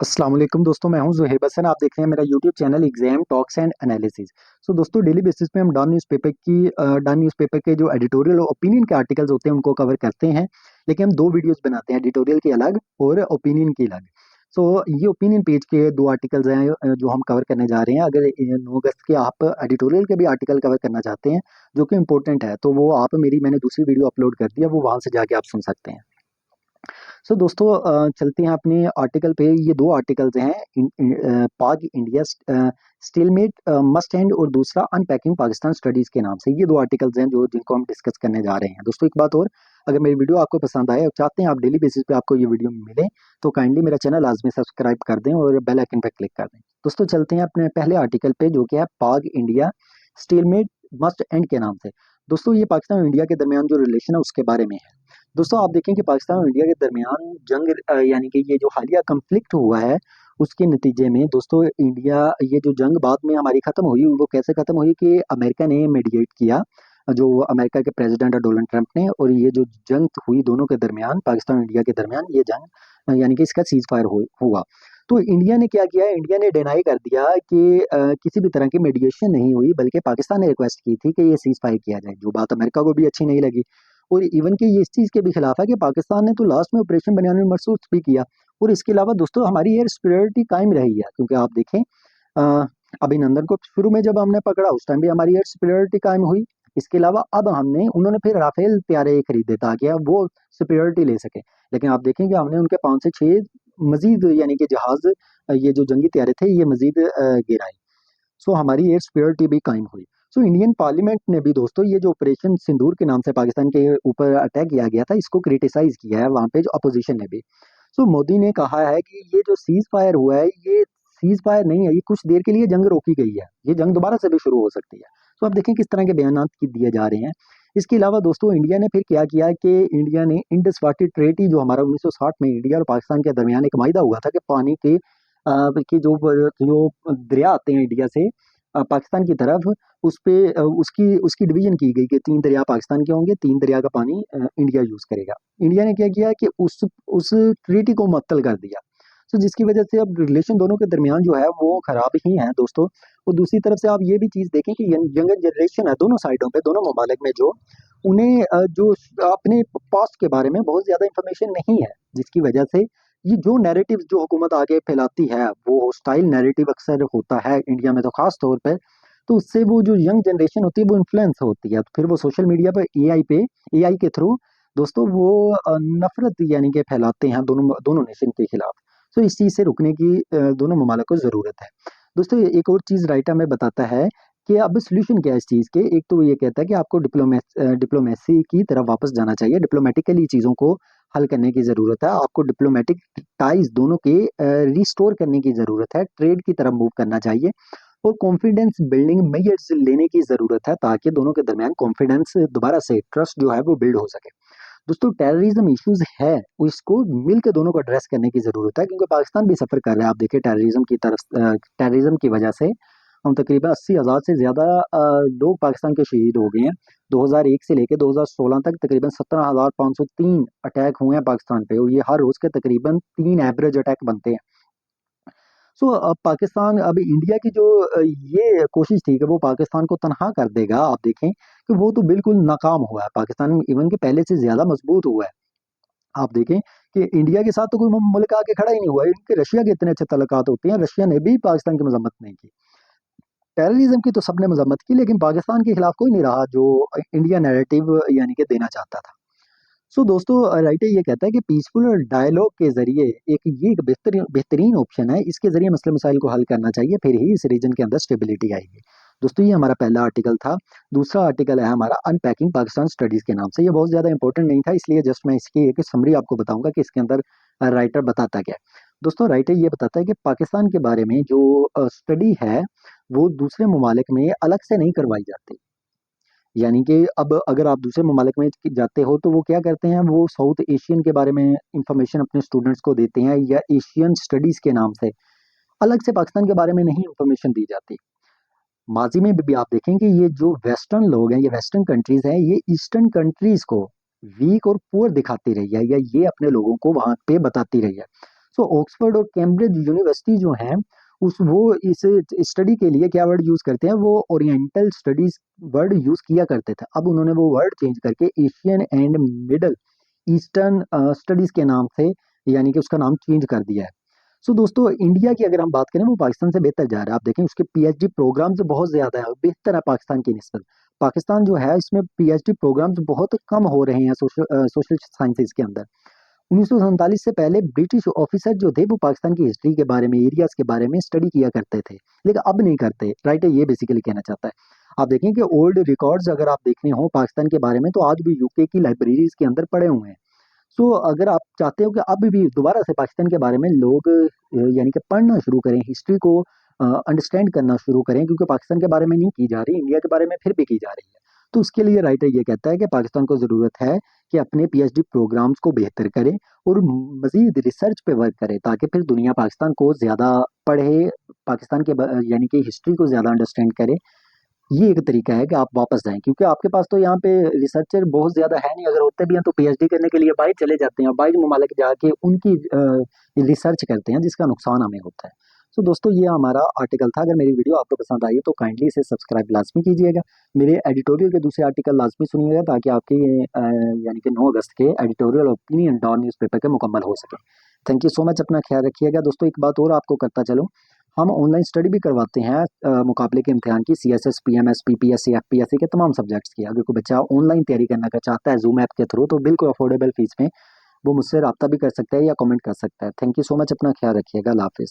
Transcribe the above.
अस्सलाम वालेकुम दोस्तों, मैं हूं ज़ुहैब हसन। आप देख रहे हैं मेरा YouTube channel exam talks and analysis. दोस्तों, डेली बेसिस पे हम डॉन न्यूज़पेपर के जो एडिटोरियल और ओपिनियन के आर्टिकल्स होते हैं उनको कवर करते हैं। लेकिन हम दो वीडियोस बनाते हैं, एडिटोरियल की अलग और ओपिनियन की अलग। ये ओपिनियन पेज के दो आर्टिकल्स हैं जो हम कवर करने जा रहे हैं। अगर 9 अगस्त के आप एडिटोरियल के भी आर्टिकल कवर करना चाहते हैं जो कि इम्पोर्टेंट है, तो वो आप मैंने दूसरी वीडियो अपलोड कर दिया, वो वहाँ से जाके आप सुन सकते हैं। दोस्तों, चलते हैं अपने आर्टिकल पे। ये दो आर्टिकल्स हैं, पाक इंडिया स्टेलमेट मस्ट एंड और दूसरा अनपैकिंग पाकिस्तान स्टडीज के नाम से। ये दो आर्टिकल्स हैं जो जिनको हम डिस्कस करने जा रहे हैं। दोस्तों, एक बात और, अगर मेरी वीडियो आपको पसंद आए और चाहते हैं आप डेली बेसिस पे आपको ये वीडियो मिले, तो काइंडली मेरा चैनल लाजमी सब्सक्राइब कर दें और बेल आइकन पर क्लिक कर दें। दोस्तों, चलते हैं अपने पहले आर्टिकल पे जो कि है पाक इंडिया स्टेलमेट मस्ट एंड के नाम से। दोस्तों, ये पाकिस्तान और इंडिया के दरमियान जो रिलेशन है उसके बारे में है। दोस्तों, आप देखें कि पाकिस्तान और इंडिया के दरमियान जंग यानी कि ये जो हालिया कन्फ्लिक्ट हुआ है उसके नतीजे में दोस्तों इंडिया, ये जो जंग बाद में हमारी खत्म हुई, वो कैसे खत्म हुई कि अमेरिका ने मीडिएट किया, जो अमेरिका के प्रेसिडेंट है डोनाल्ड ट्रंप ने। और ये जो जंग हुई दोनों के दरमियान, पाकिस्तान और इंडिया के दरमियान, ये जंग यानी कि इसका सीज फायर हुआ। तो इंडिया ने क्या किया, इंडिया ने डिनाई कर दिया कि किसी भी तरह की मीडिएशन नहीं हुई, बल्कि पाकिस्तान ने रिक्वेस्ट की थी कि ये सीज फायर किया जाए, जो बात अमेरिका को भी अच्छी नहीं लगी। और इवन कि ये इस चीज़ के भी खिलाफ है कि पाकिस्तान ने तो लास्ट में ऑपरेशन बनियान मरसूख भी किया। और इसके अलावा दोस्तों हमारी एयर सुपीरियरिटी कायम रही है, क्योंकि आप देखें अभिनंदन को शुरू में जब हमने पकड़ा उस टाइम भी हमारी एयर सुपीरियरिटी कायम हुई। इसके अलावा अब उन्होंने फिर राफेल तैयारे खरीदे ताकि अब वो सुपीरियरिटी ले सके। लेकिन आप देखें कि हमने उनके 5 से 6 मजीद यानी कि जहाज, ये जो जंगी तैयारे थे, ये मजीद गिराए। हमारी एयर सिक्योरिटी भी कायम हुई। इंडियन पार्लियामेंट ने भी दोस्तों ये जो ऑपरेशन सिंदूर के नाम से पाकिस्तान के ऊपर अटैक किया गया था, इसको क्रिटिसाइज किया है वहां पे जो अपोजिशन ने भी। मोदी ने कहा है कि ये जो सीज फायर हुआ है, ये सीज फायर नहीं है, ये कुछ देर के लिए जंग रोकी गई है, ये जंग दोबारा से भी शुरू हो सकती है। अब देखें किस तरह के बयान दिए जा रहे हैं। इसके अलावा दोस्तों इंडिया ने फिर क्या किया कि इंडिया ने इंडस वाटर ट्रेटी, जो हमारा 1960 में इंडिया और पाकिस्तान के दरमियान एक माहिदा हुआ था कि पानी के कि जो दरिया आते हैं इंडिया से पाकिस्तान की तरफ, उस पे उसकी उसकी डिवीजन की गई कि 3 दरिया पाकिस्तान के होंगे, 3 दरिया का पानी इंडिया यूज करेगा। इंडिया ने क्या किया कि उस ट्रीटी को मुअत्तल कर दिया। जिसकी वजह से अब रिलेशन दोनों के दरमियान जो है वो खराब ही है दोस्तों। और दूसरी तरफ से आप ये भी चीज देखें कि यंगर जनरेशन है दोनों साइडों पे, दोनों ममालिक में, जो उन्हें जो अपने पास्ट के बारे में बहुत ज्यादा इंफॉर्मेशन नहीं है, जिसकी वजह से ये जो नैरेटिव जो हुकूमत आगे फैलाती है वो हॉस्टाइल नैरेटिव अक्सर होता है इंडिया में तो खास तौर पे। तो उससे वो जो यंग जनरेशन होती है वो इन्फ्लुएंस होती है, तो फिर वो सोशल मीडिया पर एआई के थ्रू दोस्तों वो नफरत यानी कि फैलाते हैं दोनों दोनों नेशन के खिलाफ। इस चीज से रुकने की दोनों ममालिक को जरूरत है। दोस्तों, एक और चीज राइटर में बताता है कि अब सोल्यूशन क्या है इस चीज के। एक तो वो ये कहता है कि आपको डिप्लोमेसी की तरफ वापस जाना चाहिए, डिप्लोमेटिकली चीजों को हल करने की जरूरत है। आपको डिप्लोमेटिक टाइज दोनों के रिस्टोर करने की जरूरत है, ट्रेड की तरफ मूव करना चाहिए और कॉन्फिडेंस बिल्डिंग मेजर्स लेने की जरूरत है, ताकि दोनों के दरमियान कॉन्फिडेंस दोबारा से, ट्रस्ट जो है वो बिल्ड हो सके। दोस्तों, टेररिज्म इश्यूज है, इसको मिलकर दोनों को एड्रेस करने की जरूरत है, क्योंकि पाकिस्तान भी सफर कर रहा है। आप देखिए टेररिज्म की वजह से हम तकरीबन 80,000 से ज्यादा लोग पाकिस्तान के शहीद हो गए हैं। 2001 से लेकर 2016 तक तकरीबन 17,503 अटैक हुए हैं पाकिस्तान पे, और ये हर रोज के तकरीबन 3 एवरेज अटैक बनते हैं। अब पाकिस्तान, अब इंडिया की जो ये कोशिश थी कि वो पाकिस्तान को तनहा कर देगा, आप देखें कि वो तो बिल्कुल नाकाम हुआ है। पाकिस्तान इवन के पहले से ज्यादा मजबूत हुआ है। आप देखें कि इंडिया के साथ तो कोई मुल्क आके खड़ा ही नहीं हुआ है। इनके रशिया के इतने अच्छे तल्लुकात होते हैं, रशिया ने भी पाकिस्तान की मजम्मत नहीं की। टेररिज्म की तो सबने मजम्मत की, लेकिन पाकिस्तान के खिलाफ कोई नहीं रहा जो इंडिया नैरेटिव यानी कि देना चाहता था। दोस्तों, राइटर ये कहता है कि पीसफुल डायलॉग के जरिए एक बेहतरीन बेहतरीन ऑप्शन है, इसके जरिए मसले मसाइल को हल करना चाहिए, फिर ही इस रीजन के अंदर स्टेबिलिटी आएगी। दोस्तों, ये हमारा पहला आर्टिकल था। दूसरा आर्टिकल है हमारा अनपैकिंग पाकिस्तान स्टडीज के नाम से। ये बहुत ज्यादा इंपॉर्टेंट नहीं था, इसलिए जस्ट मैं इसकी एक समरी आपको बताऊंगा कि इसके अंदर राइटर बताता क्या है। दोस्तों, राइटर ये बताता है कि पाकिस्तान के बारे में जो स्टडी है वो दूसरे ममालिक में अलग से नहीं करवाई जाती। यानी कि अब अगर आप दूसरे ममालिक में जाते हो तो वो क्या करते हैं, वो साउथ एशियन के बारे में इंफॉर्मेशन अपने स्टूडेंट्स को देते हैं, या एशियन स्टडीज के नाम से अलग से पाकिस्तान के बारे में नहीं इंफॉर्मेशन दी जाती। माजी में भी आप देखें कि ये जो वेस्टर्न लोग हैं, ये वेस्टर्न कंट्रीज हैं, ये ईस्टर्न कंट्रीज को वीक और पुअर दिखाती रही है, या ये अपने लोगों को वहां पे बताती रही है। सो ऑक्सफोर्ड और कैम्ब्रिज यूनिवर्सिटी जो है उस वो इस स्टडी के लिए क्या वर्ड यूज करते हैं, वो ओरिएंटल स्टडीज वर्ड यूज किया करते थे। अब उन्होंने वो वर्ड चेंज करके Asian and middle eastern studies के नाम से यानी कि उसका नाम चेंज कर दिया है। सो दोस्तों इंडिया की अगर हम बात करें वो पाकिस्तान से बेहतर जा रहा है। आप देखें उसके पीएचडी प्रोग्राम्स बहुत ज्यादा है और बेहतर है पाकिस्तान की निस्बत। पाकिस्तान जो है इसमें पीएचडी प्रोग्राम्स बहुत कम हो रहे हैं सोशल साइंसेज के अंदर। 1947 से पहले ब्रिटिश ऑफिसर जो थे वो पाकिस्तान की हिस्ट्री के बारे में, एरियाज के बारे में स्टडी किया करते थे, लेकिन अब नहीं करते। राइट है, ये बेसिकली कहना चाहता है। आप देखें कि ओल्ड रिकॉर्ड्स अगर आप देखने हो पाकिस्तान के बारे में तो आज भी यूके की लाइब्रेरीज के अंदर पड़े हुए हैं। सो अगर आप चाहते हो कि अब भी दोबारा से पाकिस्तान के बारे में लोग यानी कि पढ़ना शुरू करें, हिस्ट्री को अंडरस्टैंड करना शुरू करें, क्योंकि पाकिस्तान के बारे में नहीं की जा रही, इंडिया के बारे में फिर भी की जा रही है, तो उसके लिए राइटर ये कहता है कि पाकिस्तान को ज़रूरत है कि अपने पीएचडी प्रोग्राम्स को बेहतर करे और मजीद रिसर्च पे वर्क करे, ताकि फिर दुनिया पाकिस्तान को ज़्यादा पढ़े, पाकिस्तान के यानी कि हिस्ट्री को ज़्यादा अंडरस्टैंड करे। ये एक तरीका है कि आप वापस जाएं, क्योंकि आपके पास तो यहाँ पे रिसर्चर बहुत ज्यादा है नहीं, अगर होते भी हैं तो पीएचडी करने के लिए बाहर चले जाते हैं, बाहर ममालिक जाके उनकी रिसर्च करते हैं, जिसका नुकसान हमें होता है। तो दोस्तों ये हमारा आर्टिकल था। अगर मेरी वीडियो आपको पसंद आई है तो काइंडली इसे सब्सक्राइब लाजमी कीजिएगा। मेरे एडिटोरियल के दूसरे आर्टिकल लाजमी सुनिएगा, ताकि आपके यानी कि 9 अगस्त के एडिटोरियल ओपिनियन डॉन न्यूज़पेपर के मुकम्मल हो सके। थैंक यू सो मच, अपना ख्याल रखिएगा। दोस्तों एक बात और आपको करता चलो, हम ऑनलाइन स्टडी भी करवाते हैं मुकाबले के इम्तिहान की, सीएसएस, पीएमएस, पीपीएससी, एफपीएससी के तमाम सब्जेक्ट्स की। अगर कोई बच्चा ऑनलाइन तैयारी करना का चाहता है जूम ऐप के थ्रू, तो बिल्कुल अफोर्डेबल फीस में वो मुझसे रब्ता भी कर सकता है या कमेंट कर सकता है। थैंक यू सो मच, अपना ख्याल रखिएगा। अल्लाह हाफिज़।